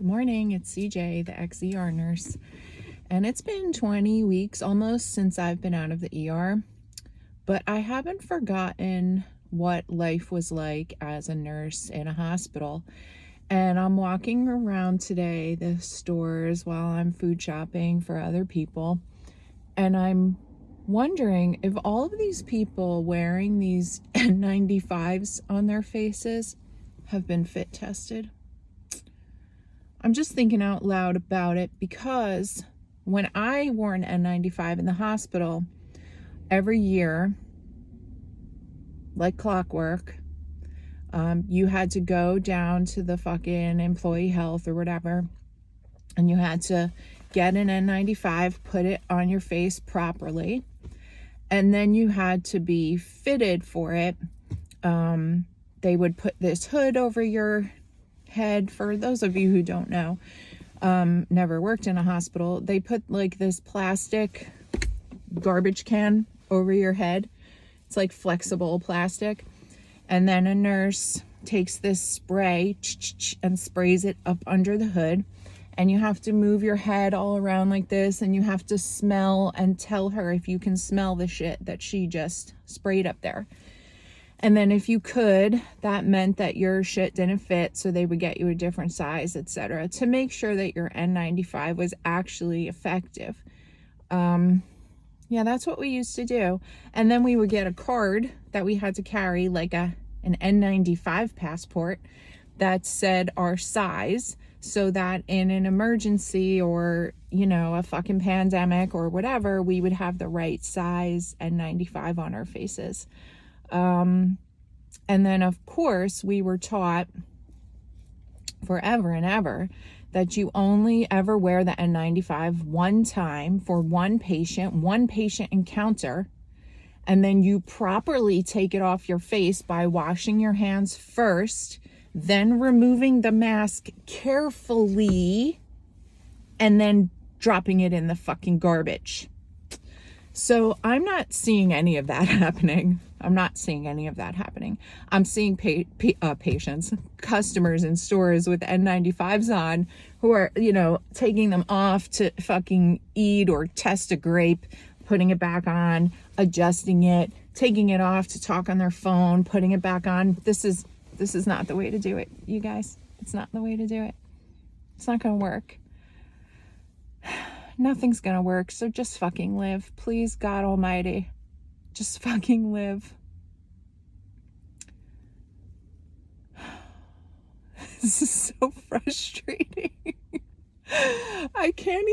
Good morning, it's CJ, the ex-ER nurse, and it's been 20 weeks almost since I've been out of the ER, but I haven't forgotten what life was like as a nurse in a hospital. And I'm walking around today, the stores, while I'm food shopping for other people, and I'm wondering if all of these people wearing these N95s on their faces have been fit tested. I'm just thinking out loud about it because when I wore an N95 in the hospital, every year, like clockwork, you had to go down to the fucking employee health or whatever, and you had to get an N95, put it on your face properly, and then you had to be fitted for it. They would put this hood over your head. For those of you who don't know, never worked in a hospital, they put like this plastic garbage can over your head. It's like flexible plastic, and then a nurse takes this spray and sprays it up under the hood, and you have to move your head all around like this, and you have to smell and tell her if you can smell the shit that she just sprayed up there. And then if you could, that meant that your shit didn't fit, so they would get you a different size, etc., to make sure that your N95 was actually effective. Yeah, that's what we used to do. And then we would get a card that we had to carry, like an N95 passport that said our size, so that in an emergency or, a fucking pandemic or whatever, we would have the right size N95 on our faces. And then of course we were taught forever and ever that you only ever wear the N95 one time for one patient encounter, and then you properly take it off your face by washing your hands first, then removing the mask carefully, and then dropping it in the fucking garbage. So I'm not seeing any of that happening. I'm seeing patients, customers in stores with N95s on who are, taking them off to fucking eat or test a grape, putting it back on, adjusting it, taking it off to talk on their phone, putting it back on. This is not the way to do it, you guys. It's not the way to do it. It's not going to work. Nothing's gonna work, so just fucking live. Please, God Almighty, just fucking live. This is so frustrating. I can't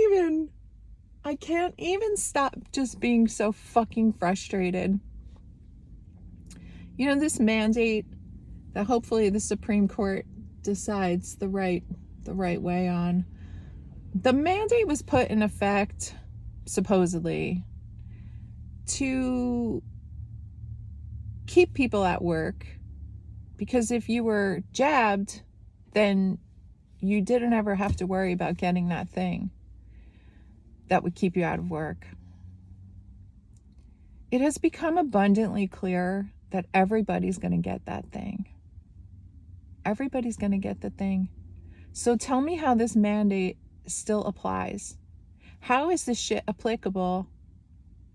even stop just being so fucking frustrated. This mandate that hopefully the Supreme Court decides the right way on. The mandate was put in effect, supposedly, to keep people at work, because if you were jabbed, then you didn't ever have to worry about getting that thing that would keep you out of work. It has become abundantly clear that everybody's going to get that thing. Everybody's going to get the thing. So tell me how this mandate still applies. How is this shit applicable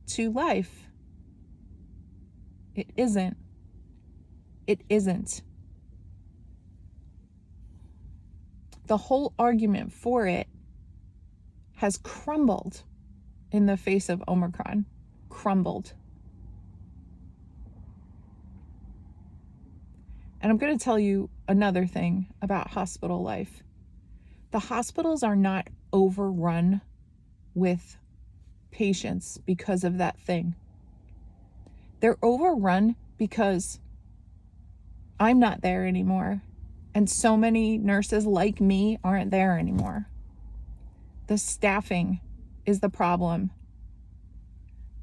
to life? It isn't. The whole argument for it has crumbled in the face of Omicron. Crumbled. And I'm going to tell you another thing about hospital life. The hospitals are not overrun with patients because of that thing. They're overrun because I'm not there anymore, and so many nurses like me aren't there anymore. The staffing is the problem.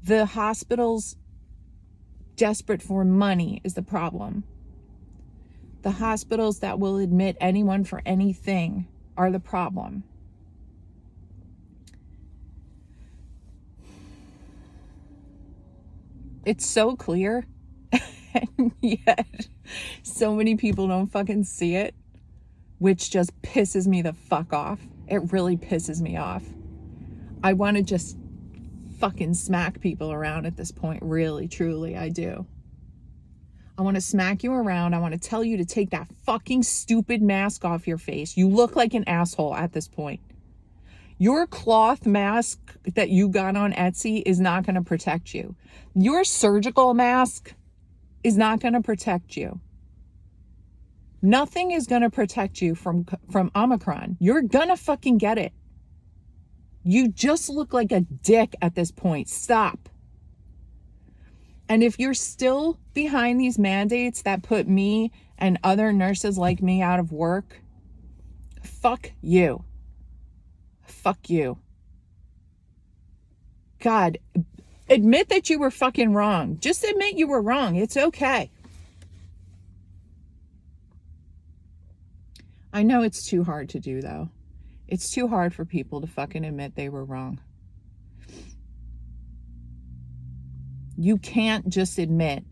The hospitals desperate for money is the problem. The hospitals that will admit anyone for anything are the problem. It's so clear, and yet so many people don't fucking see it. which just pisses me the fuck off. It really pisses me off. I want to just fucking smack people around at this point. Really, truly, I do. I want to smack you around. I want to tell you to take that fucking stupid mask off your face. You look like an asshole at this point. Your cloth mask that you got on Etsy is not going to protect you. Your surgical mask is not going to protect you. Nothing is going to protect you from Omicron. You're going to fucking get it. You just look like a dick at this point. Stop. And if you're still behind these mandates that put me and other nurses like me out of work, fuck you. Fuck you. God, admit that you were fucking wrong. Just admit you were wrong. It's okay. I know it's too hard to do, though. It's too hard for people to fucking admit they were wrong. You can't just admit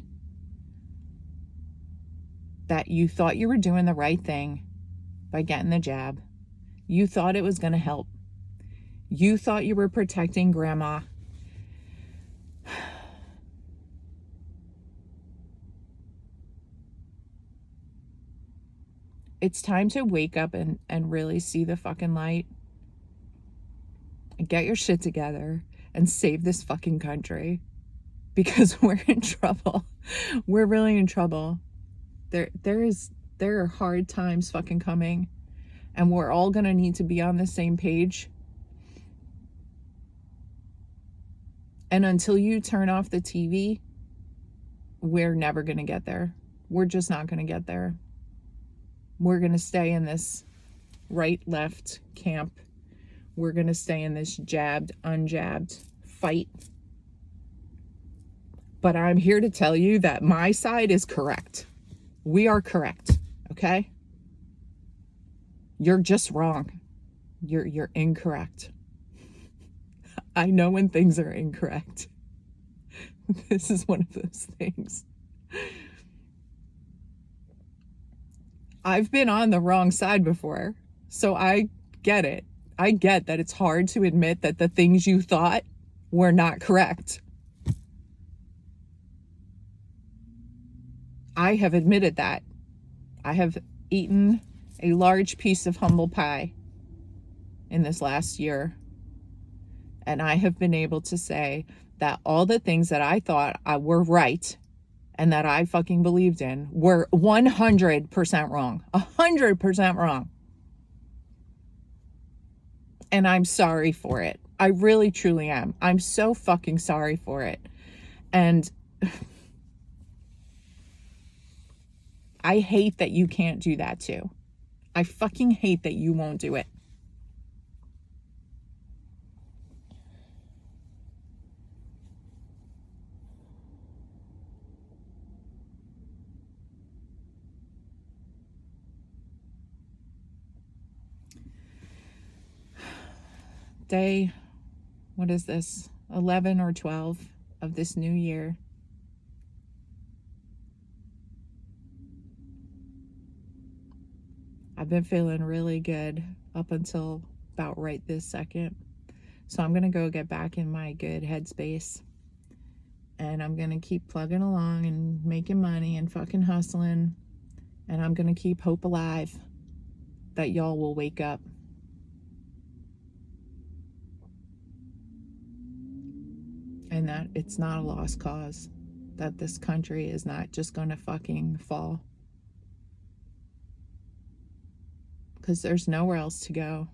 that you thought you were doing the right thing by getting the jab. You thought it was going to help. You thought you were protecting grandma. It's time to wake up and really see the fucking light. And get your shit together and save this fucking country. Because we're in trouble. We're really in trouble. There are hard times fucking coming. And we're all gonna need to be on the same page. And until you turn off the TV, we're never gonna get there. We're just not gonna get there. We're gonna stay in this right-left camp. We're gonna stay in this jabbed, unjabbed fight. But I'm here to tell you that my side is correct. We are correct, okay? You're just wrong. You're incorrect. I know when things are incorrect. This is one of those things. I've been on the wrong side before, so I get it. I get that it's hard to admit that the things you thought were not correct. I have admitted that. I have eaten a large piece of humble pie in this last year. And I have been able to say that all the things that I thought were right and that I fucking believed in were 100% wrong. 100% wrong. And I'm sorry for it. I really, truly am. I'm so fucking sorry for it. And I hate that you can't do that too. I fucking hate that you won't do it. Day, what is this? 11 or 12 of this new year. I've been feeling really good up until about right this second. So I'm going to go get back in my good headspace. And I'm going to keep plugging along and making money and fucking hustling. And I'm going to keep hope alive that y'all will wake up. And that it's not a lost cause. That this country is not just going to fucking fall. Because there's nowhere else to go.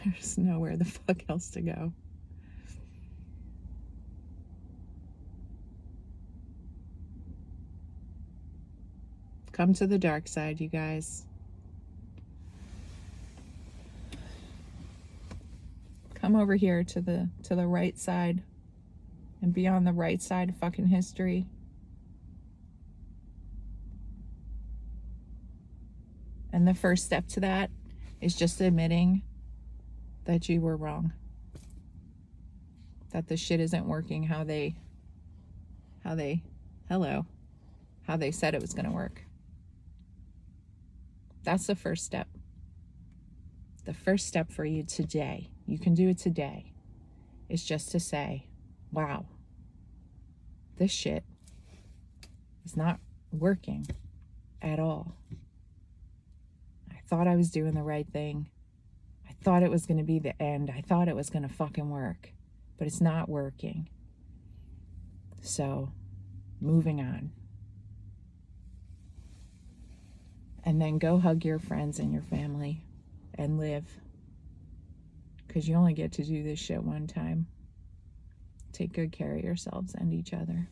There's nowhere the fuck else to go. Come to the dark side, you guys. Come over here to the right side and be on the right side of fucking history. And the first step to that is just admitting that you were wrong. That the shit isn't working how they said it was going to work. That's the first step. the first step for you today, you can do it today, is just to say, wow, this shit is not working at all. I thought I was doing the right thing. I thought it was going to be the end. I thought it was going to fucking work, but it's not working. So, moving on. And then go hug your friends and your family and live. Because you only get to do this shit one time. Take good care of yourselves and each other.